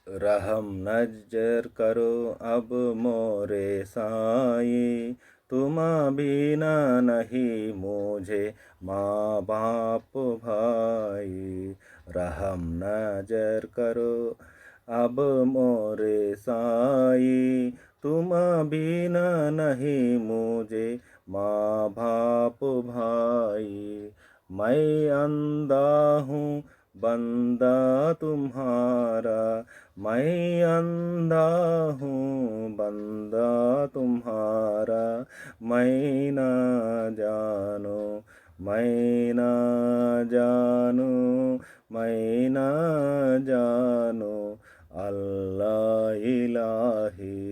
रहम नजर करो अब मोरे साईं, तुम बिना नहीं मुझे माँ बाप भाई। रहम नजर करो अब मोरे साईं, तुम बिना नहीं मुझे माँ बाप भाई। मैं अंधा हूँ बंदा तुम्हारा, मैं अंधा हूँ बंदा तुम्हारा। मैं ना जानू, मैं ना जानू, मैं ना जानू अल्लाह इलाही।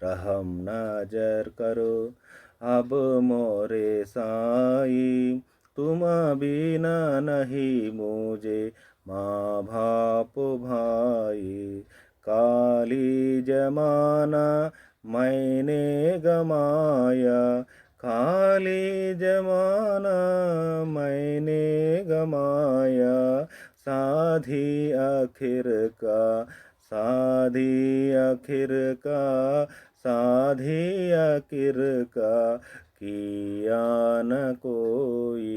रहम नजर करो अब मोरे साईं, तुम बिना नहीं मुझे माँ बाप भाई। काली जमाना मैंने गमाया, खाली जमाना मैंने गमाया। साधी आखिर का, साधी आखिर का, साधी आखिर का किया न कोई।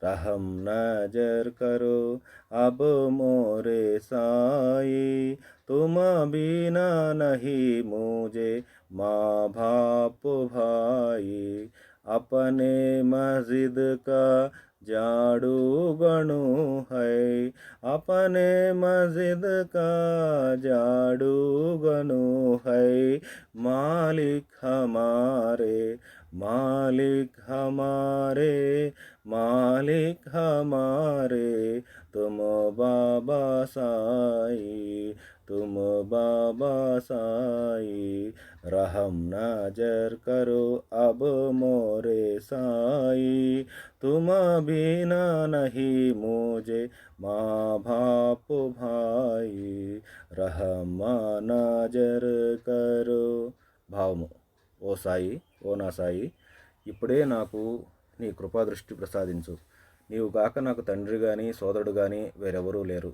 रहम नजर करो अब मोरे साईं, तुम बिना नहीं मुझे माँ बाप भाई। अपने मस्जिद का झाड़ू गणू है, अपने मस्जिद का झाड़ू गणू है। मालिक हमारे, मालिक हमारे, मालिक हमारे तुम बाबा साईं, तुम बाबा साईं। रहम नजर करो अब मोरे साईं, तुम बिना नहीं मुझे माँ बाप भाई। रहम नजर करो। భావము, ఓ సాయి, ఓ నా సాయి, ఇప్పుడే నాకు నీ కృపాదృష్టి ప్రసాదించు. నీవు గాక నాకు తండ్రి గాని సోదరుడు గాని వేరెవరూ లేరు.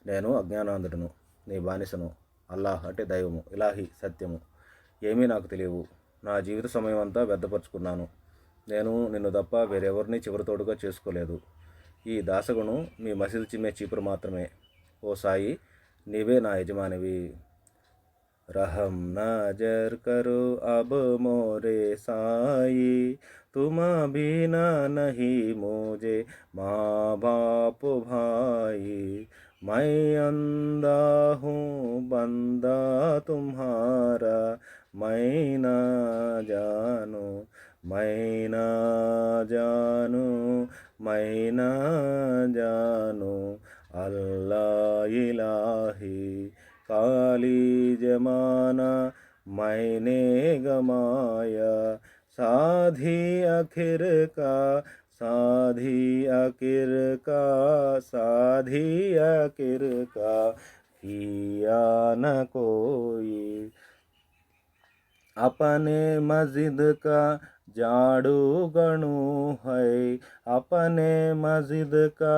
నేను అజ్ఞానాంధుడును, నీ బానిసను. అల్లాహ్ అంటే దైవము, ఇలాహి సత్యము, ఏమీ నాకు తెలియవు. నా జీవిత సమయం అంతా వ్యర్థపరుచుకున్నాను. నేను నిన్ను తప్ప వేరెవరిని చివరి తోడుగా చేసుకోలేదు. ఈ దాసగును మీ మసీదు చిమ్మే చీపురు మాత్రమే. ఓ సాయి, నీవే నా యజమానివి. रहम नजर करो अब मोरे साईं, तुम बिना नहीं मुझे माँ बाप भाई। मैं अंधा हूँ बंदा तुम्हारा, मैं ना जानू, मैं ना जानू, मैं ना जानू अल्लाह इलाही। काली जमाना मैंने गमाया, साधी आखिर का, साधी आखिर का, साधी आखिर का किया न कोई। अपने मस्जिद का झाड़ू गणू है, अपने मस्जिद का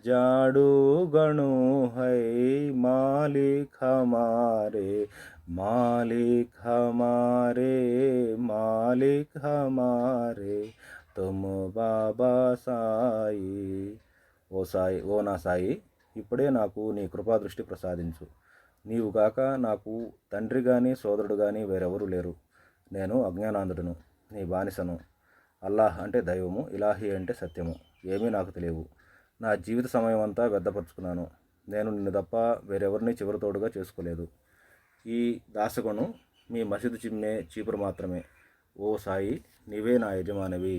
झाड़ू गणू है। मालिक हमारे, मालिक हमारे, मालिक हमारे तुम बाबा సాయి. ఓ సాయి, ఓ నా సాయి, ఇప్పుడే నాకు నీ కృపాదృష్టి ప్రసాదించు. నీవు గాక నాకు తండ్రి గాని సోదరుడు గాని వేరెవరూ లేరు. నేను అజ్ఞానాంధుడును, నీ బానిసను. అల్లాహ్ అంటే దైవము, ఇలాహి అంటే సత్యము, ఏమీ నాకు తెలియవు. నా జీవిత సమయం అంతా వ్యర్థపరుచుకున్నాను. నేను నిన్ను తప్ప వేరెవరిని చివరి తోడుగా చేసుకోలేదు. ఈ దాసగును మీ మసీదు చిమ్మే చీపురు మాత్రమే. ఓ సాయి, నీవే నా యజమానివి.